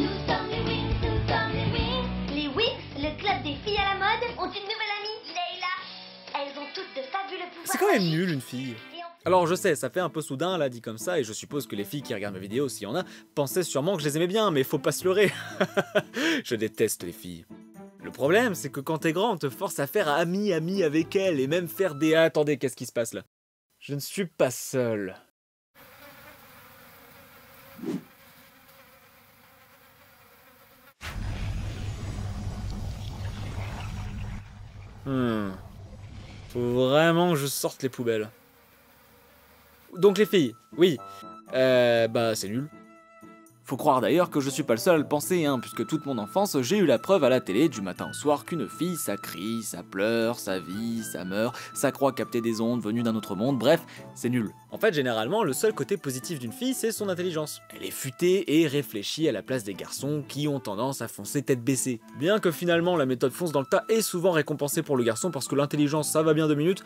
Nous sommes les Winx, nous sommes les Winx. Les Winx, le club des filles à la mode, ont une nouvelle amie, Leila. Elles ont toutes de fabuleux pouvoirs. C'est quand même nul une fille. Alors je sais, ça fait un peu soudain là dit comme ça, et je suppose que les filles qui regardent mes vidéos, s'il y en a, pensaient sûrement que je les aimais bien, mais faut pas se leurrer. Je déteste les filles. Le problème, c'est que quand t'es grand, on te force à faire ami avec elles, et même faire des... Ah, attendez, qu'est-ce qui se passe là? Je ne suis pas seul. Faut vraiment que je sorte les poubelles. Donc les filles, oui. Bah c'est nul. Faut croire d'ailleurs que je suis pas le seul à le penser, hein, puisque toute mon enfance, j'ai eu la preuve à la télé du matin au soir qu'une fille, ça crie, ça pleure, ça vit, ça meurt, ça croit capter des ondes venues d'un autre monde, bref, c'est nul. En fait, généralement, le seul côté positif d'une fille, c'est son intelligence. Elle est futée et réfléchie à la place des garçons qui ont tendance à foncer tête baissée. Bien que finalement, la méthode fonce dans le tas est souvent récompensée pour le garçon parce que l'intelligence, ça va bien 2 minutes,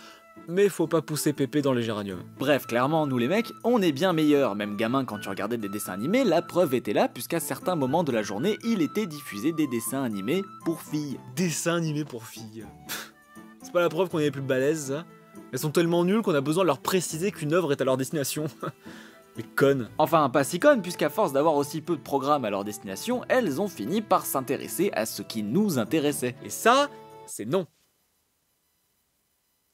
mais faut pas pousser pépé dans les géraniums. Bref, clairement, nous les mecs, on est bien meilleurs. Même gamin, quand tu regardais des dessins animés, la preuve était là, puisqu'à certains moments de la journée, il était diffusé des dessins animés pour filles. Dessins animés pour filles. C'est pas la preuve qu'on est les plus balèzes, ça. Elles sont tellement nulles qu'on a besoin de leur préciser qu'une œuvre est à leur destination. Les connes. Enfin, pas si connes, puisqu'à force d'avoir aussi peu de programmes à leur destination, elles ont fini par s'intéresser à ce qui nous intéressait. Et ça, c'est non.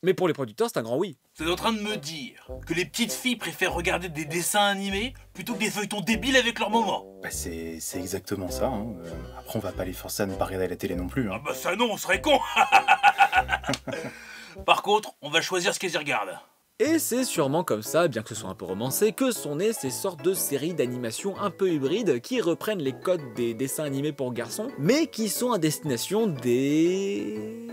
Mais pour les producteurs, c'est un grand oui. Vous êtes en train de me dire que les petites filles préfèrent regarder des dessins animés plutôt que des feuilletons débiles avec leur maman? Bah c'est exactement ça, hein. Après on va pas les forcer à ne pas regarder la télé non plus, hein. Ah bah ça non, on serait con. Par contre, on va choisir ce qu'elles y regardent. Et c'est sûrement comme ça, bien que ce soit un peu romancé, que sont nées ces sortes de séries d'animation un peu hybrides qui reprennent les codes des dessins animés pour garçons, mais qui sont à destination des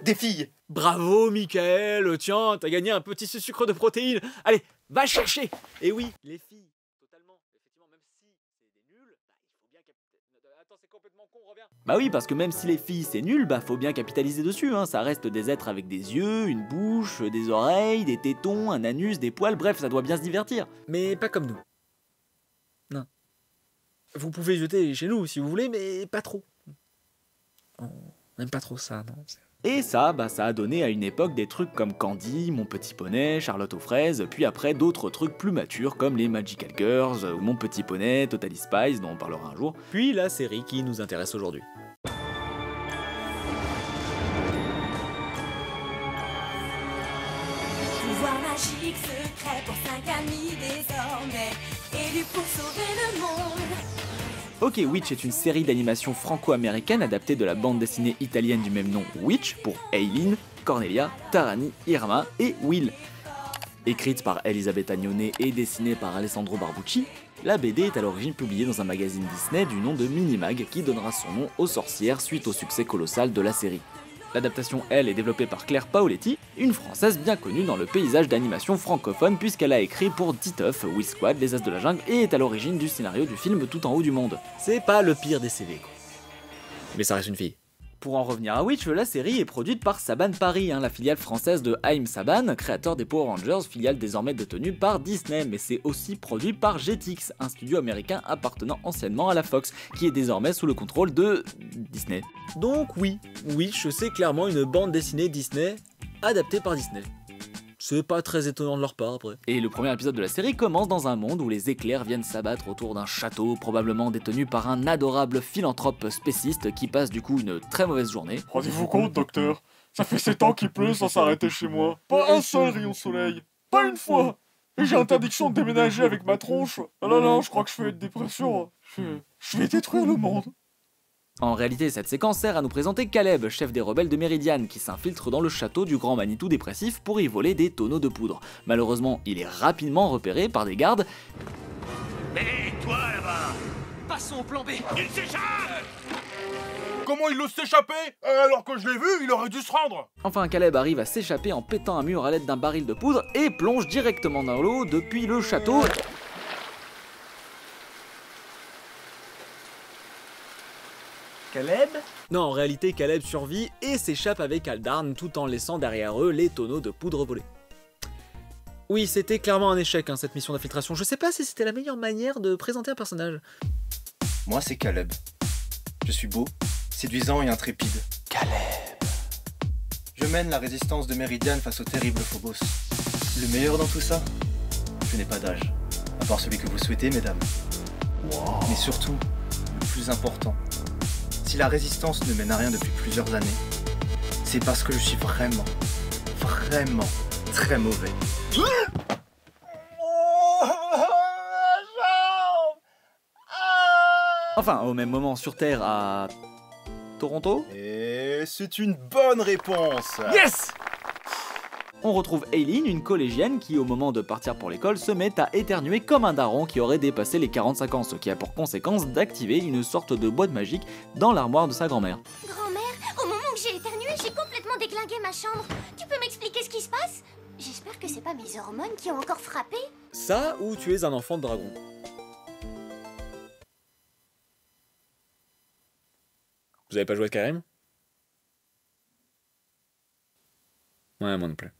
filles. Bravo Michael, tiens, t'as gagné un petit sucre de protéines. Allez, va chercher. Et oui, les filles, totalement, effectivement, même si c'est des nuls, bah, il faut bien capitaliser. Attends, c'est complètement con, reviens. Bah oui, parce que même si les filles c'est nul, bah faut bien capitaliser dessus, hein. Ça reste des êtres avec des yeux, une bouche, des oreilles, des tétons, un anus, des poils, bref, ça doit bien se divertir. Mais pas comme nous. Non. Vous pouvez jeter chez nous si vous voulez, mais pas trop. On n'aime pas trop ça, non. Et ça, bah ça a donné à une époque des trucs comme Candy, Mon Petit Poney, Charlotte aux fraises, puis après d'autres trucs plus matures comme les Magical Girls, ou Mon Petit Poney, Totally Spies, dont on parlera un jour, puis la série qui nous intéresse aujourd'hui. Pouvoir magique secret pour 5 amis désormais, élus pour sauver le monde. Ok, Witch est une série d'animation franco-américaine adaptée de la bande dessinée italienne du même nom Witch pour Eileen, Cornelia, Tarani, Irma et Will. Écrite par Elisabetta Agnone et dessinée par Alessandro Barbucci, la BD est à l'origine publiée dans un magazine Disney du nom de Minimag qui donnera son nom aux sorcières suite au succès colossal de la série. L'adaptation, elle, est développée par Claire Paoletti, une française bien connue dans le paysage d'animation francophone puisqu'elle a écrit pour Titeuf, Will Squad, Les As de la Jungle et est à l'origine du scénario du film Tout en haut du monde. C'est pas le pire des CV, quoi. Mais ça reste une fille. Pour en revenir à Witch, la série est produite par Saban Paris, la filiale française de Haïm Saban, créateur des Power Rangers, filiale désormais détenue par Disney, mais c'est aussi produit par Jetix, un studio américain appartenant anciennement à la Fox, qui est désormais sous le contrôle de Disney. Donc oui, Witch c'est clairement une bande dessinée Disney adaptée par Disney. C'est pas très étonnant de leur part après. Et le premier épisode de la série commence dans un monde où les éclairs viennent s'abattre autour d'un château, probablement détenu par un adorable philanthrope spéciste qui passe du coup une très mauvaise journée. Rendez-vous compte, docteur? Ça fait 7 ans qu'il pleut sans s'arrêter chez moi. Pas un seul rayon de soleil. Pas une fois. Et j'ai interdiction de déménager avec ma tronche. Ah là là, je crois que je fais une dépression. Je vais détruire le monde. En réalité, cette séquence sert à nous présenter Caleb, chef des rebelles de Méridiane, qui s'infiltre dans le château du grand Manitou dépressif pour y voler des tonneaux de poudre. Malheureusement, il est rapidement repéré par des gardes. Hé, toi là-bas! Passons au plan B. Il s'échappe! Comment il ose s'échapper? Alors que je l'ai vu, il aurait dû se rendre. Enfin, Caleb arrive à s'échapper en pétant un mur à l'aide d'un baril de poudre et plonge directement dans l'eau depuis le château. Caleb? Non, en réalité, Caleb survit et s'échappe avec Aldarn tout en laissant derrière eux les tonneaux de poudre volés. Oui, c'était clairement un échec, cette mission d'infiltration. Je sais pas si c'était la meilleure manière de présenter un personnage. Moi, c'est Caleb. Je suis beau, séduisant et intrépide. Caleb. Je mène la résistance de Méridiane face au terrible Phobos. Le meilleur dans tout ça, je n'ai pas d'âge, à part celui que vous souhaitez, mesdames. Wow. Mais surtout, le plus important, si la résistance ne mène à rien depuis plusieurs années, c'est parce que je suis vraiment très mauvais. Enfin, au même moment sur Terre à Toronto, Et c'est une bonne réponse. Yes! on retrouve Aileen, une collégienne qui, au moment de partir pour l'école, se met à éternuer comme un daron qui aurait dépassé les 45 ans, ce qui a pour conséquence d'activer une sorte de boîte magique dans l'armoire de sa grand-mère. Grand-mère, au moment où j'ai éternué, j'ai complètement déglingué ma chambre. Tu peux m'expliquer ce qui se passe? J'espère que c'est pas mes hormones qui ont encore frappé. Ça ou tu es un enfant de dragon? Vous avez pas joué à Skyrim? Ouais, moi non plus.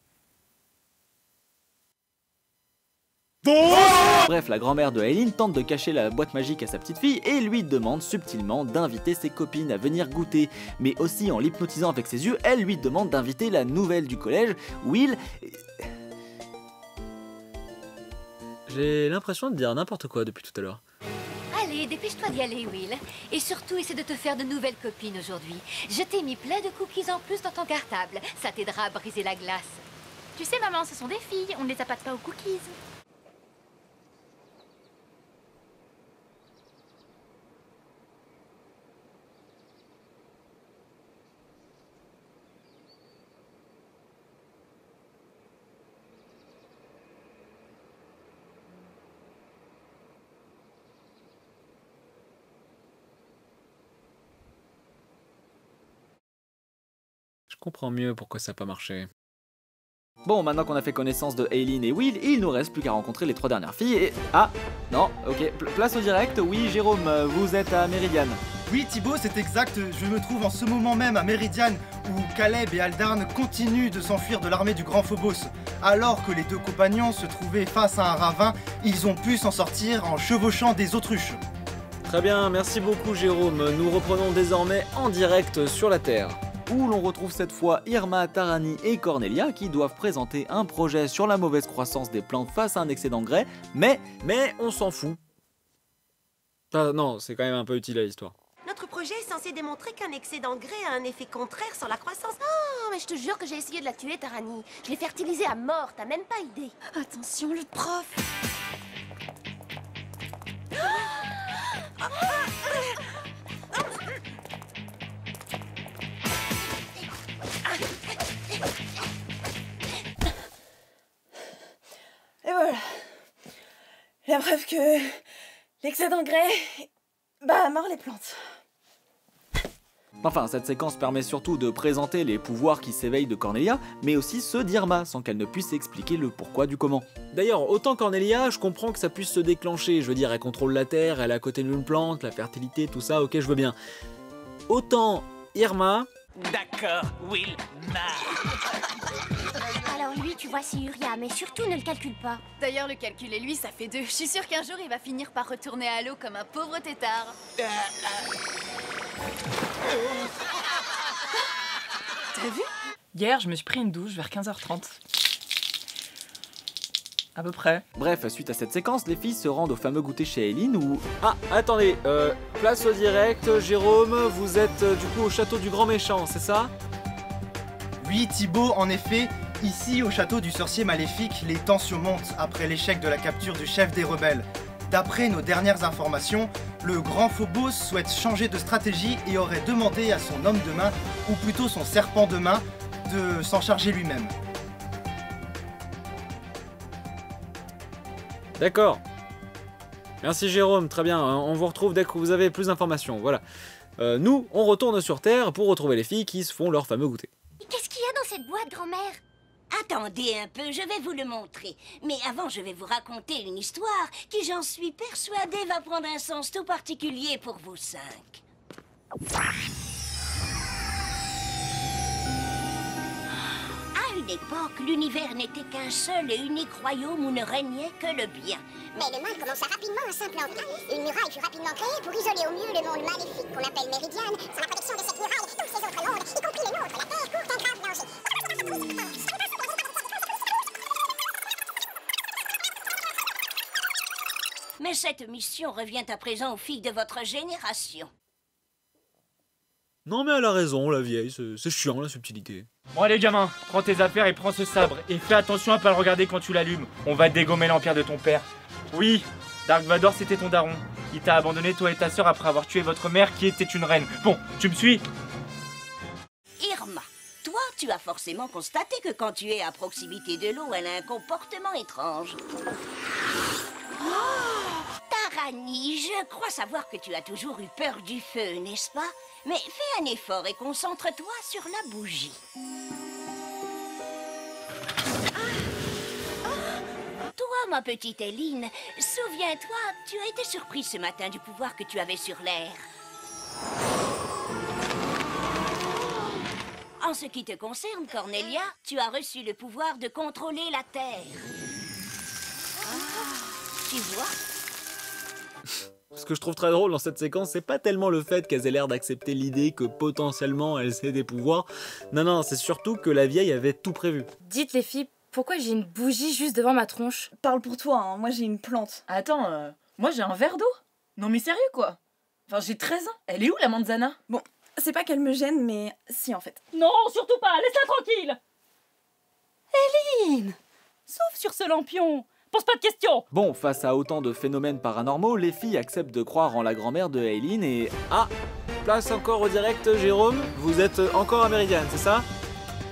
Bref, la grand-mère de Aileen tente de cacher la boîte magique à sa petite fille et lui demande subtilement d'inviter ses copines à venir goûter. Mais aussi en l'hypnotisant avec ses yeux, elle lui demande d'inviter la nouvelle du collège, Will. J'ai l'impression de dire n'importe quoi depuis tout à l'heure. Allez, dépêche-toi d'y aller, Will. Et surtout, essaie de te faire de nouvelles copines aujourd'hui. Je t'ai mis plein de cookies en plus dans ton cartable. Ça t'aidera à briser la glace. Tu sais, maman, ce sont des filles, on ne les appâte pas aux cookies. Je comprends mieux pourquoi ça n'a pas marché. Bon, maintenant qu'on a fait connaissance de Aileen et Will, il nous reste plus qu'à rencontrer les 3 dernières filles et... Ah, non, ok, place au direct, oui Jérôme, vous êtes à Méridiane. Oui Thibaut, c'est exact, je me trouve en ce moment même à Méridiane, où Caleb et Aldarn continuent de s'enfuir de l'armée du Grand Phobos. Alors que les deux compagnons se trouvaient face à un ravin, ils ont pu s'en sortir en chevauchant des autruches. Très bien, merci beaucoup Jérôme, nous reprenons désormais en direct sur la Terre, où l'on retrouve cette fois Irma, Tarani et Cornelia qui doivent présenter un projet sur la mauvaise croissance des plantes face à un excès d'engrais, mais on s'en fout. Enfin, non, c'est quand même un peu utile à l'histoire. Notre projet est censé démontrer qu'un excès d'engrais a un effet contraire sur la croissance. Oh, mais je te jure que j'ai essayé de la tuer, Tarani. Je l'ai fertilisée à mort, t'as même pas idée. Attention, le prof. Et voilà. La preuve que l'excès d'engrais, mord les plantes. Enfin, cette séquence permet surtout de présenter les pouvoirs qui s'éveillent de Cornelia, mais aussi ceux d'Irma, sans qu'elle ne puisse expliquer le pourquoi du comment. D'ailleurs, autant Cornelia, je comprends que ça puisse se déclencher, je veux dire, elle contrôle la terre, elle est à côté d'une plante, la fertilité, tout ça, ok, je veux bien. Autant Irma... D'accord, Will, Alors lui, tu vois, c'est Uria, mais surtout ne le calcule pas. D'ailleurs, le calcul et lui, ça fait 2. Je suis sûre qu'un jour, il va finir par retourner à l'eau comme un pauvre tétard. T'as vu? Hier, je me suis pris une douche vers 15h30. À peu près. Bref, suite à cette séquence, les filles se rendent au fameux goûter chez Aileen où... Ah, attendez, place au direct, Jérôme, vous êtes du coup au château du Grand Méchant, c'est ça? Oui Thibaut, en effet, ici au château du sorcier maléfique, les tensions montent après l'échec de la capture du chef des rebelles. D'après nos dernières informations, le Grand Phobos souhaite changer de stratégie et aurait demandé à son homme de main, ou plutôt son serpent de main, de s'en charger lui-même. D'accord. Merci Jérôme, très bien, on vous retrouve dès que vous avez plus d'informations, voilà. Nous, on retourne sur Terre pour retrouver les filles qui se font leur fameux goûter. Qu'est-ce qu'il y a dans cette boîte, grand-mère? Attendez un peu, je vais vous le montrer. Mais avant, je vais vous raconter une histoire qui, j'en suis persuadée, va prendre un sens tout particulier pour vous 5. À une époque, l'univers n'était qu'un seul et unique royaume où ne régnait que le bien. Mais le mal commença rapidement à s'implanter. Une muraille fut rapidement créée pour isoler au mieux le monde maléfique qu'on appelle Méridiane. Sans la protection de cette muraille, tous ces autres mondes, y compris le nôtre, la Terre, courent un grave danger. Mais cette mission revient à présent aux filles de votre génération. Non mais elle a raison, la vieille, c'est chiant la subtilité. Bon allez gamin, prends tes affaires et prends ce sabre. Et fais attention à pas le regarder quand tu l'allumes. On va dégommer l'empire de ton père. Oui, Dark Vador c'était ton daron. Il t'a abandonné toi et ta sœur après avoir tué votre mère qui était une reine. Bon, tu me suis? Irma, toi tu as forcément constaté que quand tu es à proximité de l'eau, elle a un comportement étrange. Tarani, je crois savoir que tu as toujours eu peur du feu, n'est-ce pas? Mais fais un effort et concentre-toi sur la bougie. Toi, ma petite Eileen, souviens-toi, tu as été surprise ce matin du pouvoir que tu avais sur l'air. En ce qui te concerne, Cornelia, tu as reçu le pouvoir de contrôler la Terre. Tu vois? Ce que je trouve très drôle dans cette séquence, c'est pas tellement le fait qu'elles aient l'air d'accepter l'idée que potentiellement elles aient des pouvoirs. Non, c'est surtout que la vieille avait tout prévu. Dites les filles, pourquoi j'ai une bougie juste devant ma tronche? Parle pour toi, hein. Moi j'ai une plante. Attends, moi j'ai un verre d'eau. Non mais sérieux quoi? Enfin j'ai 13 ans. Elle est où la manzana? Bon, c'est pas qu'elle me gêne, mais si en fait. Non, surtout pas, laisse-la tranquille. Eileen, souffle sur ce lampion. Pose pas de questions. Bon, face à autant de phénomènes paranormaux, les filles acceptent de croire en la grand-mère de Eileen et... Ah, place encore au direct, Jérôme. Vous êtes encore américaine, c'est ça?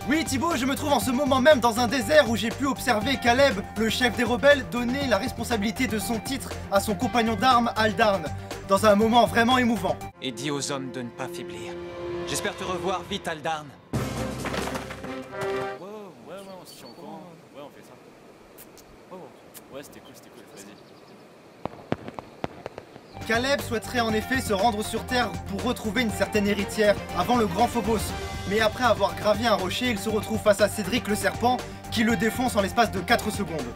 Oui Thibaut, je me trouve en ce moment même dans un désert où j'ai pu observer Caleb, le chef des rebelles, donner la responsabilité de son titre à son compagnon d'armes, Aldarn, dans un moment vraiment émouvant. Et dis aux hommes de ne pas faiblir. J'espère te revoir vite, Aldarn. Ouais, on se tient au courant. Ouais, on fait ça. Ouais, c'était cool, vas-y. Caleb souhaiterait en effet se rendre sur Terre pour retrouver une certaine héritière avant le grand Phobos. Mais après avoir gravi un rocher, il se retrouve face à Cédric le serpent qui le défonce en l'espace de 4 secondes.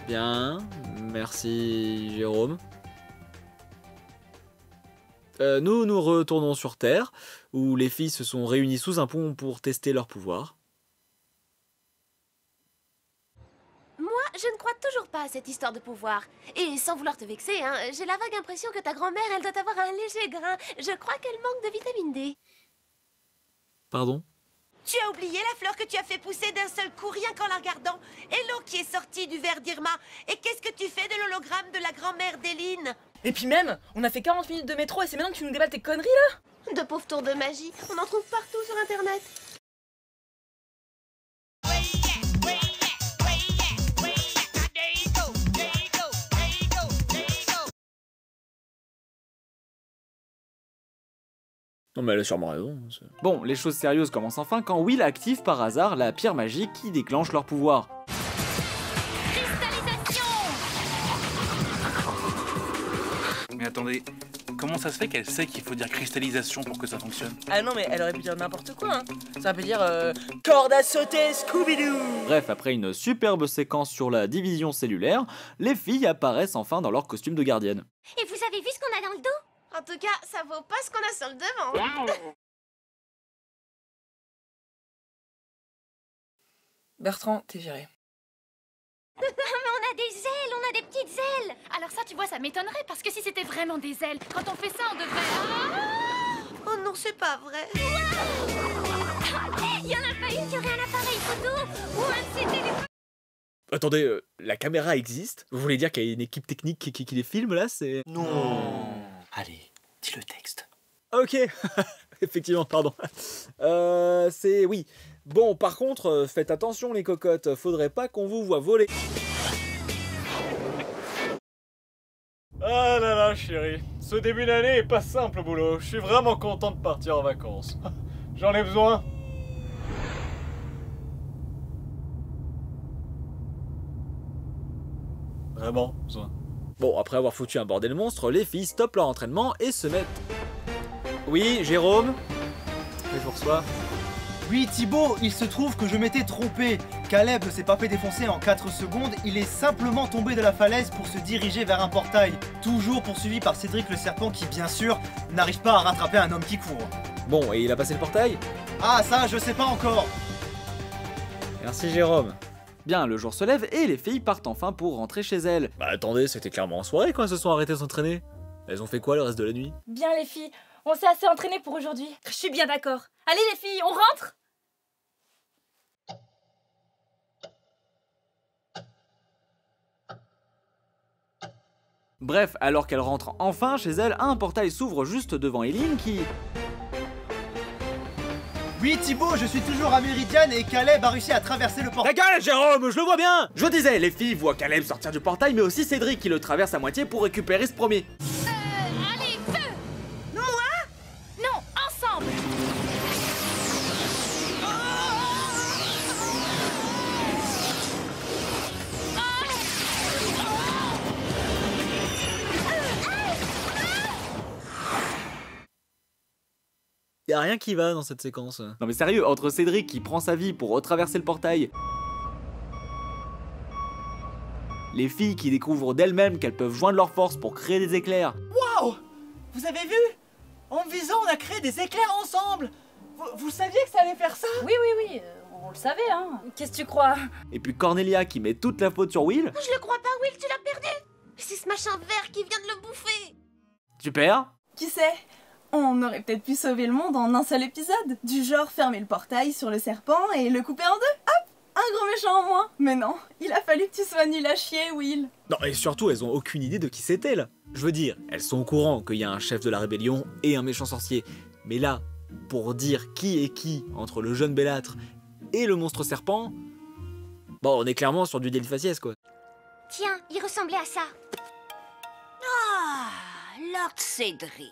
Bien, merci Jérôme. Nous retournons sur Terre, où les filles se sont réunies sous un pont pour tester leur pouvoir. Je ne crois toujours pas à cette histoire de pouvoir. Et sans vouloir te vexer, hein, j'ai la vague impression que ta grand-mère, elle doit avoir un léger grain. Je crois qu'elle manque de vitamine D. Pardon? Tu as oublié la fleur que tu as fait pousser d'un seul coup, rien qu'en la regardant. Et l'eau qui est sortie du verre d'Irma. Et qu'est-ce que tu fais de l'hologramme de la grand-mère d'Eileen? Et puis même, on a fait 40 minutes de métro et c'est maintenant que tu nous déballes tes conneries là? De pauvres tours de magie, on en trouve partout sur internet. Non mais elle a sûrement raison. Bon, les choses sérieuses commencent enfin quand Will active par hasard la pierre magique qui déclenche leur pouvoir. Cristallisation! Mais attendez, comment ça se fait qu'elle sait qu'il faut dire cristallisation pour que ça fonctionne? Ah non mais elle aurait pu dire n'importe quoi, hein. Ça peut dire corde à sauter Scooby-Doo. Bref, après une superbe séquence sur la division cellulaire, les filles apparaissent enfin dans leur costume de gardienne. Et vous avez vu ce qu'on a dans le dos? En tout cas, ça vaut pas ce qu'on a sur le devant. Bertrand, t'es viré. Mais on a des ailes, on a des petites ailes. Alors ça, tu vois, ça m'étonnerait, parce que si c'était vraiment des ailes, quand on fait ça, on devrait... Oh non, c'est pas vrai. Il y en a pas une qui aurait un appareil photo ou un de ces téléphones. Attendez, la caméra existe? Vous voulez dire qu'il y a une équipe technique qui les filme là? C'est... Non. Allez, dis le texte. Ok, effectivement, pardon. C'est... oui. Bon, par contre, faites attention les cocottes, faudrait pas qu'on vous voit voler. Ah là là, chérie, ce début d'année est pas simple au boulot. Je suis vraiment content de partir en vacances. J'en ai besoin. Vraiment besoin. Bon, après avoir foutu un bordel monstre, les filles stoppent leur entraînement et se mettent... Oui, Jérôme? Je vous reçois. Oui, Thibaut, il se trouve que je m'étais trompé. Caleb ne s'est pas fait défoncer en 4 secondes, il est simplement tombé de la falaise pour se diriger vers un portail. Toujours poursuivi par Cédric le serpent qui, bien sûr, n'arrive pas à rattraper un homme qui court. Bon, et il a passé le portail? Ah, ça, je sais pas encore. Merci Jérôme. Bien, le jour se lève et les filles partent enfin pour rentrer chez elles. Bah attendez, c'était clairement en soirée quand elles se sont arrêtées de s'entraîner. Elles ont fait quoi le reste de la nuit? Bien les filles, on s'est assez entraîné pour aujourd'hui. Je suis bien d'accord. Allez les filles, on rentre? Bref, alors qu'elles rentrent enfin chez elles, un portail s'ouvre juste devant Eileen qui... Oui, Thibaut, je suis toujours à Méridiane et Caleb a réussi à traverser le portail. Ta gueule, Jérôme, je le vois bien. Je disais, les filles voient Caleb sortir du portail, mais aussi Cédric qui le traverse à moitié pour récupérer ce premier. Allez, feu! Moi? Non, ensemble! Y'a rien qui va dans cette séquence. Non mais sérieux, entre Cédric qui prend sa vie pour retraverser le portail, les filles qui découvrent d'elles-mêmes qu'elles peuvent joindre leurs forces pour créer des éclairs. Waouh! Vous avez vu? En me visant, on a créé des éclairs ensemble! Vous saviez que ça allait faire ça? Oui, on le savait, hein. Qu'est-ce que tu crois? Et puis Cornelia qui met toute la faute sur Will. Je le crois pas, Will, tu l'as perdu! C'est ce machin vert qui vient de le bouffer! Super. Qui sait? On aurait peut-être pu sauver le monde en un seul épisode. Du genre fermer le portail sur le serpent et le couper en deux. Hop! Un gros méchant en moins. Mais non, il a fallu que tu sois nul à chier, Will. Non et surtout elles ont aucune idée de qui c'était là. Je veux dire, elles sont au courant qu'il y a un chef de la rébellion et un méchant sorcier. Mais là, pour dire qui est qui entre le jeune bellâtre et le monstre serpent, bon on est clairement sur du délit faciès quoi. Tiens, il ressemblait à ça. Ah, Lord Cédric.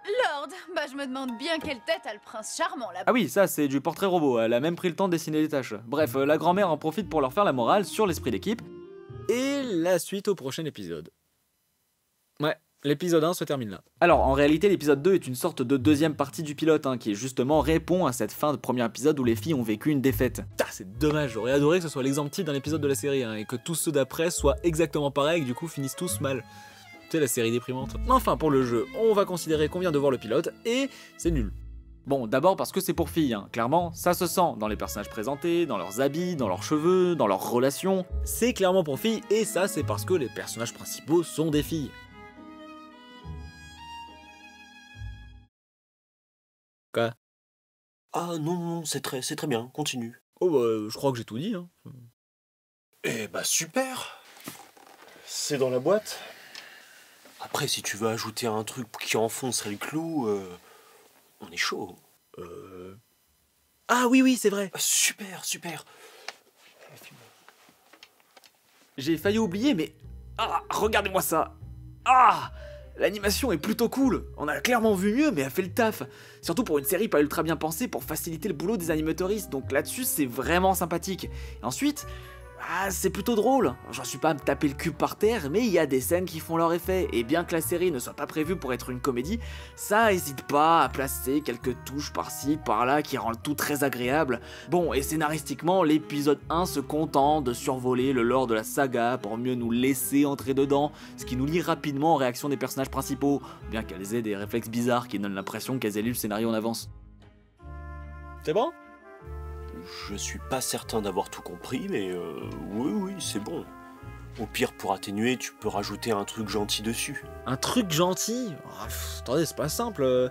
Lord, bah je me demande bien quelle tête a le prince charmant là. Ah oui, ça c'est du portrait robot, elle a même pris le temps de dessiner les tâches. Bref, la grand-mère en profite pour leur faire la morale sur l'esprit d'équipe. Et la suite au prochain épisode. Ouais, l'épisode 1 se termine là. Alors en réalité l'épisode 2 est une sorte de deuxième partie du pilote, qui justement répond à cette fin de premier épisode où les filles ont vécu une défaite. C'est dommage, j'aurais adoré que ce soit l'exemple type d'un épisode de la série, et que tous ceux d'après soient exactement pareils et que du coup finissent tous mal. C'est la série déprimante. Enfin, pour le jeu, on va considérer qu'on vient de voir le pilote, et c'est nul. Bon, d'abord parce que c'est pour filles, clairement, ça se sent dans les personnages présentés, dans leurs habits, dans leurs cheveux, dans leurs relations. C'est clairement pour filles, et ça c'est parce que les personnages principaux sont des filles. Quoi? Ah non, c'est très bien, continue. Oh bah, je crois que j'ai tout dit. Eh bah super! C'est dans la boîte. Après, si tu veux ajouter un truc qui enfoncerait le clou, on est chaud. Ah oui, c'est vrai. Super. J'ai failli oublier, mais... Ah, regardez-moi ça. Ah, l'animation est plutôt cool. On a clairement vu mieux, mais elle fait le taf. Surtout pour une série pas ultra bien pensée pour faciliter le boulot des animatoristes. Donc là-dessus, c'est vraiment sympathique. Et ensuite... Ah, c'est plutôt drôle, j'en suis pas à me taper le cul par terre, mais il y a des scènes qui font leur effet, et bien que la série ne soit pas prévue pour être une comédie, ça hésite pas à placer quelques touches par-ci, par-là qui rend le tout très agréable. Bon, et scénaristiquement, l'épisode 1 se contente de survoler le lore de la saga pour mieux nous laisser entrer dedans, ce qui nous lie rapidement en réaction des personnages principaux, bien qu'elles aient des réflexes bizarres qui donnent l'impression qu'elles aient lu le scénario en avance. C'est bon ? Je suis pas certain d'avoir tout compris, mais oui, c'est bon. Au pire, pour atténuer, tu peux rajouter un truc gentil dessus. Un truc gentil? Attendez, c'est pas simple.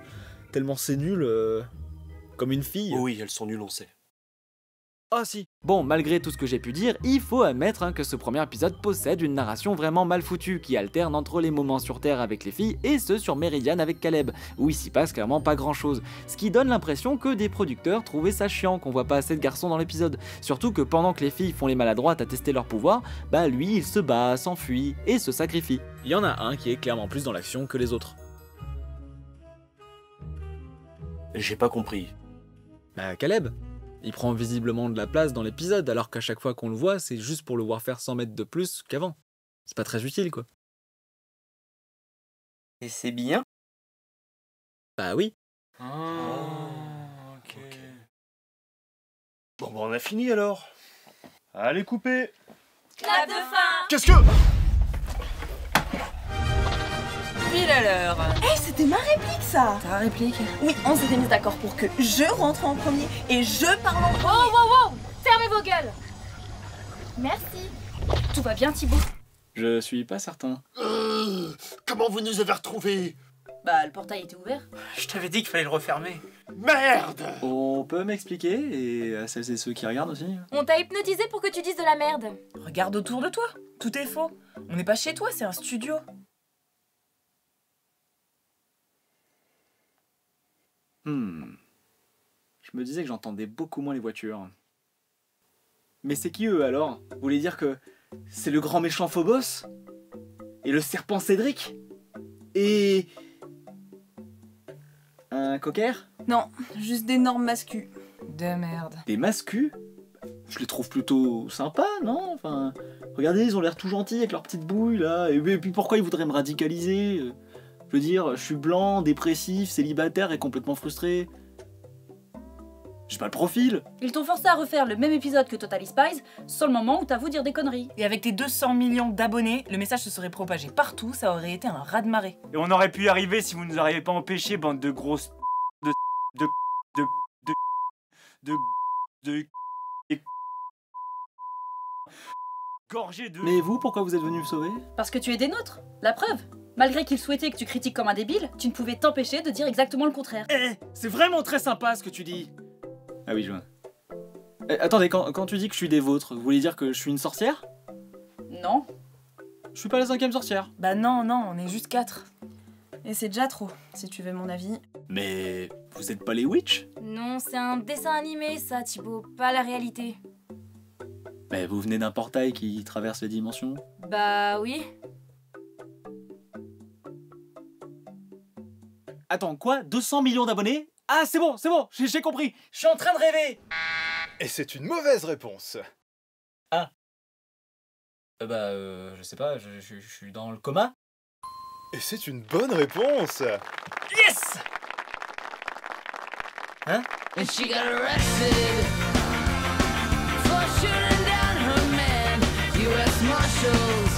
Tellement c'est nul. Comme une fille. Oh oui, elles sont nulles, on sait. Ah si. Bon, malgré tout ce que j'ai pu dire, il faut admettre que ce premier épisode possède une narration vraiment mal foutue qui alterne entre les moments sur Terre avec les filles et ceux sur Méridiane avec Caleb, où il s'y passe clairement pas grand chose, ce qui donne l'impression que des producteurs trouvaient ça chiant qu'on voit pas assez de garçons dans l'épisode, surtout que pendant que les filles font les maladroites à tester leur pouvoir, bah lui il se bat, s'enfuit et se sacrifie. Il y en a un qui est clairement plus dans l'action que les autres. J'ai pas compris. Bah Caleb. Il prend visiblement de la place dans l'épisode, alors qu'à chaque fois qu'on le voit, c'est juste pour le voir faire 100 mètres de plus qu'avant. C'est pas très utile, quoi. Et c'est bien? Bah oui. Bon, bah on a fini alors. Allez, coupez. Clap de fin. Qu'est-ce que... Pile à l'heure. Hé, c'était ma réplique, ça. Ta réplique? Oui, on s'était mis d'accord pour que je rentre en premier et je parle en premier. Oh, wow, wow. Fermez vos gueules. Merci. Tout va bien, Thibaut? Je suis pas certain. Comment vous nous avez retrouvés? Bah, le portail était ouvert. Je t'avais dit qu'il fallait le refermer. Merde! On peut m'expliquer, et à celles et ceux qui regardent aussi? On t'a hypnotisé pour que tu dises de la merde. Regarde autour de toi. Tout est faux. On n'est pas chez toi, c'est un studio. Je me disais que j'entendais beaucoup moins les voitures. Mais c'est qui eux alors? Vous voulez dire que c'est le grand méchant Phobos? Et le serpent Cédric? Et... un cocker? Non, juste d'énormes mascus. De merde. Des mascus? Je les trouve plutôt sympas, non? Enfin, regardez, ils ont l'air tout gentils avec leurs petites bouilles là. Et puis pourquoi ils voudraient me radicaliser? Je veux dire, je suis blanc, dépressif, célibataire et complètement frustré. J'ai pas le profil. Ils t'ont forcé à refaire le même épisode que Totally Spies, sur le moment où t'avoues dire des conneries. Et avec tes 200 millions d'abonnés, le message se serait propagé partout, ça aurait été un raz-de-marée. Et on aurait pu y arriver si vous nous auriez pas empêché, bande de grosses... gorgé de... Mais vous, pourquoi vous êtes venu me sauver? Parce que tu es des nôtres. La preuve. Malgré qu'ils souhaitaient que tu critiques comme un débile, tu ne pouvais t'empêcher de dire exactement le contraire. Eh, c'est vraiment très sympa ce que tu dis. Ah oui, je vois. Attendez, quand tu dis que je suis des vôtres, vous voulez dire que je suis une sorcière? Non. Je suis pas la 5e sorcière. Bah non, on est juste 4. Et c'est déjà trop, si tu veux mon avis. Mais vous êtes pas les witch? Non, c'est un dessin animé ça, Thibaut, pas la réalité. Mais vous venez d'un portail qui traverse les dimensions? Bah oui. Attends, quoi? 200 millions d'abonnés? Ah, c'est bon, j'ai compris. Je suis en train de rêver. Et c'est une mauvaise réponse. Ah. Je sais pas, je suis dans le coma. Et c'est une bonne réponse. Yes! Hein? And she got arrested for shooting down her man. U.S. Marshals